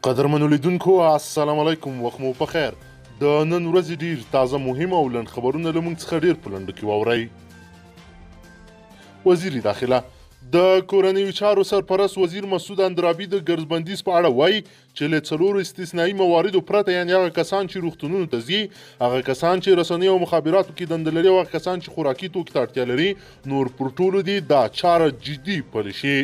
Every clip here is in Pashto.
قدرمنو لیدونکو السلام علیکم، وخت مو په خیر. د نن ورځې ډیر تازه مهم او لنډ خبرونه له موږ څخه ډیر په لنډو کې واورئ. وزیر داخله د کورنیو چارو سرپرست وزیر مسعود اندرابي د ګرځبندیز په اړه وایي چې له څلورو استثنایي مواردو پرته، یعنې هغه کسان چې روغتونونو ته ځي، هغه کسان چې رسنیو او مخابراتو کې دنده لري او هغه کسان چې خوراکي توکو ته اړتیا لري، نور پر ټولو دې دا چاره جدي پلي شي.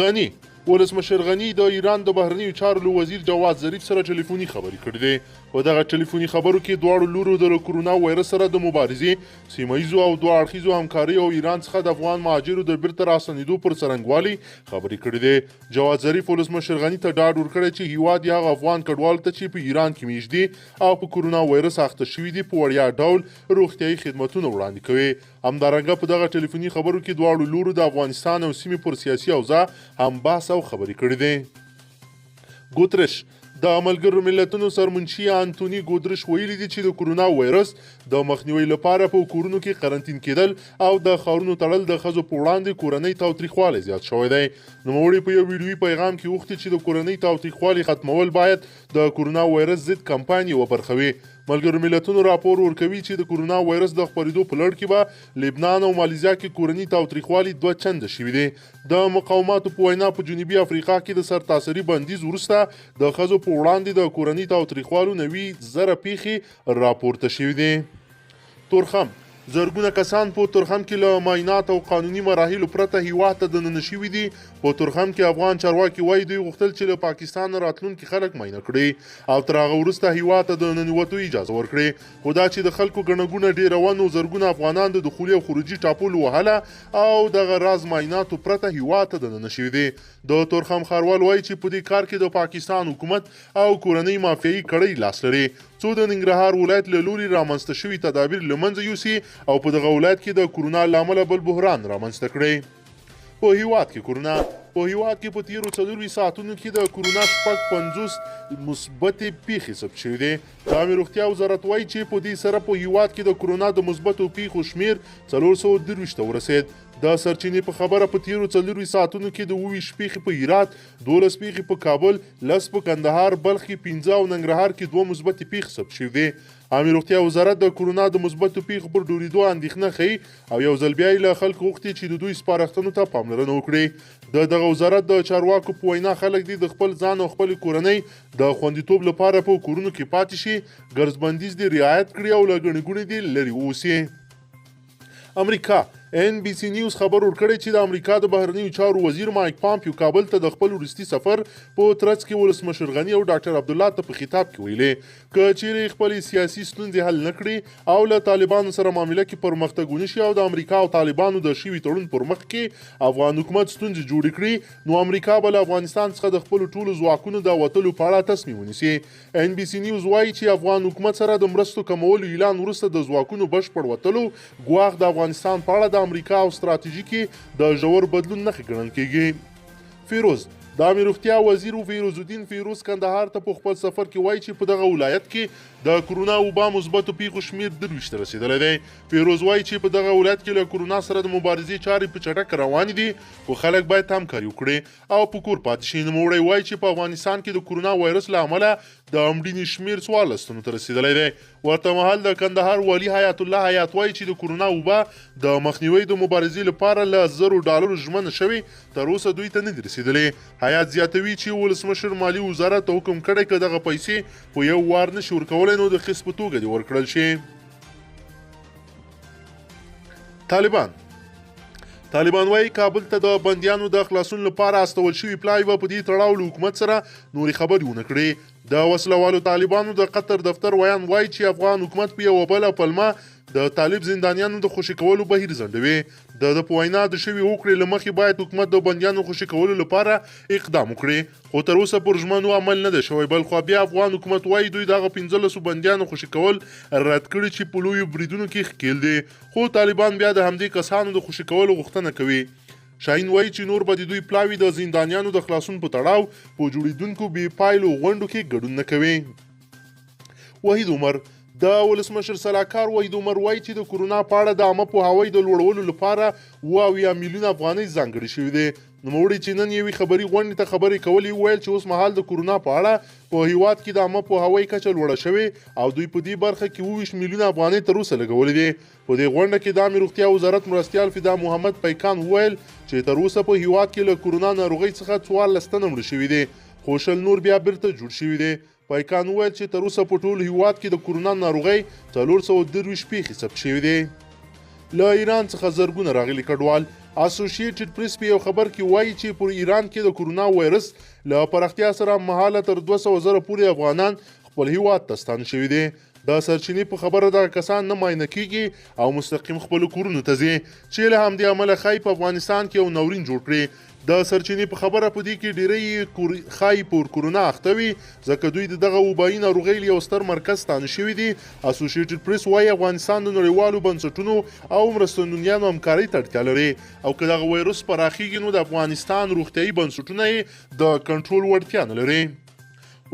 غني ولسمشر غني د ایران د بهرنیو چارو له وزیر جواد ظریف سره ټلیفوني خبرې کړې دي. په دغه ټلیفوني خبرو کې دواړو لورو د کرونا وایرس سره د مبارزې، سیمه ییزو او دوه اړخیزو همکارۍ او ایران څخه د افغان مهاجرو د بیرته راستنېدو پر څرنګوالي خبرې کړې دي. جواد ظریف ولسمشر غني ته ډاډ ورکړی چې هیواد یې هغه افغان کډوالو ته چې په ایران کې میشت دي او په کرونا وایرس اخته شوي دي په وړیا ډول روغتیایي خدمتونه وړاندې کوي. همدارنګه په دغه ټلیفوني خبرو کې دواړو لورو د افغانستان او سیمې پر سیاسي اوضاع هم بحث او خبرې کړې دي. ګوترش د ملګرو ملتونو سرمنشي انټوني ګودرش ویلي دي چې د کرونا وایرس د مخنیوي لپاره په کورونو کې قرنطین کېدل او د ښارونو تړل د ښځو په وړاندې کورنۍ تاوتریخوالی زیات شوی دی. نوموړي په یو ویډیویي پیغام کې غوښتي چې د کورنۍ تاوتریخوالي ختمول باید د کرونا وایرس ضد کمپاین یوه برخه وي. ملګرو ملتونو راپور ورکوي چې د کرونا وایرس د خپرېدو په لړ کې به لبنان او مالیزیا کې کورني تاوتریخوالي 2 چنده شوي دي. د مقاوماتو په وینا په جنوبي افریقا کې د سرتاسري بندیز وروسته د ښځو په وړاندې د کورني تاوتریخوالو 90,000 پیښې راپورته شوي دي. تورخم زرګونه کسان په تورخم کې له معاینات او قانوني مراحلو پرته هیواد ته دننه شوي دي. په تورخم کې افغان چارواکي وایي دوی غوښتل چې له پاکستان راتلونکي خلک معاینه کړي او تر هغه وروسته هیواد ته د ننوتو اجازه ورکړي. خو دا چې د خلکو ګڼه ګوڼه ډېره وه، نو زرګونه افغانان د دخولي او خروجي ټاپولو وهله او دغه راز معایناتو پرته هیواد ته دننه شوي دي. د تورخم ښاروال وایي چې په دې کار کې د پاکستان حکومت او کورنۍ مافیایي کړۍ لاس لري، څو د ننګرهار ولایت له لوري رامنځته شوي تدابیر له منځه یوسي او په دغه ولایت کې د کرونا له امله بل بحران رامنځته کړی. په هیواد کې کرونا په هیواد کې په تیرو 24 ساعتونو کې د کرونا 50 مثبتې پیښې ثبت شوي دي. د عامې روغتیا وزارت وایي چې په دې سره په هیواد کې د کرونا د مثبتو پیښو شمیر 423 ته ورسید. د سرچینې په خبره په تیرو 24 ساعتونو کې د 22 پیښې په هرات، 12 پیښې په کابل، 10 په کندهار، بلخ کې 15 او ننګرهار کې 2 مثبتې پیښې ثبت شوي دي. عامې روغتیا وزارت د کرونا د مثبتو پیښو پر ډورېدو اندېښنه ښیي او یو ځل بیا یې له خلکو غوښتي چې د دوی سپارښتنو ته پاملرنه وکړي. د دغه وزارت د چارواکو په وینا خلک دې د خپل ځان او خپلې کورنۍ د خوندیتوب لپاره په کورونو کې پاتې شي، ګرځبندیز دې رعایت کړي او له ګڼې ګوڼې دې لرې واوسي. امریکا NBC نیوز خبر ورکړی چې د امریکا د بهرنیو چارو وزیر مایک پامپیو کابل ته د خپل وروستي سفر په ترڅ کې ولسمشر غني او ډاکټر عبدالله ته په خطاب کې ویلي که چیرې خپلې سیاسي ستونزې حل نه کړي او له طالبانو سره معامله کې پرمختګ ونه شي او د امریکا او طالبانو د شوي تړون پر مخ کې افغان حکومت ستونزې جوړې کړي، نو امریکا به له افغانستان څخه د خپلو ټولو ځواکونو د وتلو په اړه تصمیم ونیسي. NBC نیوز وایي چې افغان حکومت سره د مرستو کمولو اعلان وروسته د ځواکونو بشپړ وتلو ګواښ د افغانستان په اړه د امریکا او ستراتیژیکي د ژور بدلون نښې ګڼل کېږي. فیروز د عامې روغتیا وزیر فیروز الدین فیروز کندهار ته په خپل سفر کې وایي چې په دغه ولایت کې د کرونا وبا مثبتو پیښو شمیر 23 ته رسېدلی دی. فیروز وایي چې په دغه ولایت کې له کرونا سره د مبارزې چارې په چټک روانې دي، خو خلک باید همکاري وکړي او په کور پاتې شي. نوموړی وایي چې په افغانستان کې د کرونا وایرس له امله د مړینې شمیر 14 تنو ته رسېدلی دی. ورته مهال د کندهار والي حیات الله حیات وایي چې د کرونا وبا د مخنیوي د مبارزې لپاره له $1,000 ژمنه شوې، تر اوسه دوی ته نه دي رسېدلې. حیات زیاتوي چې ولسمشر مالي وزارت ته حکم کړی که دغه پیسې په یو وار نشي ورکولی نو د خص په توګه دې ورکړل شي. طالبان وایي کابل ته د بندیانو د خلاصون لپاره استول شوي پلای به په دې تړاو له حکومت سره نورې خبرې ونه کړي. د وسلوالو طالبانو د قطر دفتر ویان وایي چې افغان حکومت په یوه بله پلمه د طالب زندانیانو د خوشي کولو بهیر ځنډوي. د په وینا د شوي هوکړې له مخې باید حکومت د بندیانو خوشي کولو لپاره اقدام وکړي، خو تر اوسه پر ژمنو عمل نه دی شوی. بل خو بیا افغان حکومت وایي دوی دغه 15 بندیانو خوشي کول رد کړي چې په لویو بریدونو کې ښکېل دي، خو طالبان بیا د همدې کسانو د خوشي کولو غوښتنه کوي. شاهین وایي چې نور به د دوی پلاوي د زندانیانو د خلاصون په تړاو په جوړېدونکو بې پایلو غونډو کې ګډون نه کوي. وحید عمر د ولسمشر سلاکار وحید عمر وایي چې د کرونا په اړه د عامه پوهاوي د لوړولو لپاره 7 میلیون افغانۍ ځانګړې شوي دي. نوموړي چې نن یوې خبري غونډې ته خبرې کولې وویل چې اوس مهال د کورونا په اړه په هیواد کې د عامه پوهاوي کچه لوړه شوې او دوی په دې برخه کې 22 میلیونه افغانۍ تر اوسه لګولې دي. په دې غونډه کې د عامې روغتیا وزارت مرستیال فدا محمد پیکان وویل چې تر اوسه په هیواد کې له کورونا ناروغۍ څخه 14 تنه مړه شوي دي خو شل نور بیا بیرته جوړ شوي دي. پیکان وویل چې تر اوسه په ټول هیواد کې د کورونا ناروغۍ 423 پیښې ثبت شوي دي. له ایران څخه زرګونه راغلي کډوال اسوسییټډ پریس په یو خبر کې وایي چې پر ایران کې د کورونا وایرس له پراختیا سره مهاله تر 200,000 پورې افغانان خپل هیواد ته ستانه شوي دي. دا سرچینې په خبره دغه کسان نه معاینه کیږي او مستقیم خپلو کورونو ته ځي چې له همدې امله ښایي په افغانستان کې یو ناورین جوړ کړي. د سرچینې په خبره په دې کې ډیری ښایي پر کورونا اخته وي ځکه دوی د دغه وبایي ناروغۍ له یو ستر مرکز ستانه شوي دي. اسوسییټډ پریس وایي افغانستان د نړیوالو بنسټونو او مرستندویانو همکارۍ ته اړتیا لري او که دغه وایرس پراخیږي نو د افغانستان روغتیایي بنسټونه یې د کنټرول وړتیا نه لري.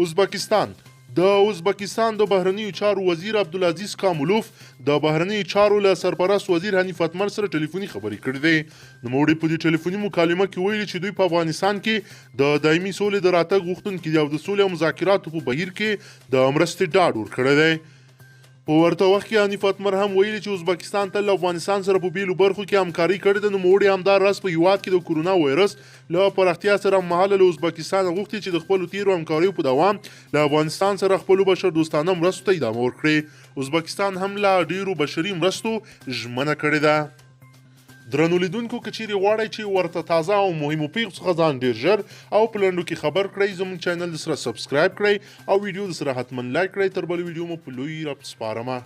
ازبکستان د ازبکستان د بهرنیو چارو وزیر عبدالعزیز کامولوف د بهرنیو چارو له سرپرست وزیر حنیف اتمر سره ټلیفوني خبرې کړې دي. نوموړي په دې ټلیفوني مکالمه کې ویلي چې دوی په افغانستان کې د دایمي سولې د راتګ غوښتونکي دي او د سولې او مذاکراتو په بهیر کې د مرستې ډاډ ورکړی دی. په ورته وخت کې حنیف اتمر هم ویلي چې ازبکستان تل له افغانستان سره په بیلو برخو کې همکاري کړې ده. نوموړي همدا راز په هیواد کې د کورونا وایرس له پراختیا سره مهاله له ازبکستان غوښتي چې د خپلو تیرو همکاریو په دوام له افغانستان سره خپلو بشر دوستانه مرستو ته ادامه ورکړي. ازبکستان هم له ډیرو بشري مرستو ژمنه کړې ده. درنو لیدونکو که چیرې غواړئ چې ورته تازه او مهمو پیښو څخه ځان ډیر ژر او په لنډو کې خبر کړئ زموږ چینل سره سبسکرایب کړئ او ویډیو سره حتما لایک کړئ. تر بل ویډیو مو په لوی رب سپارمه.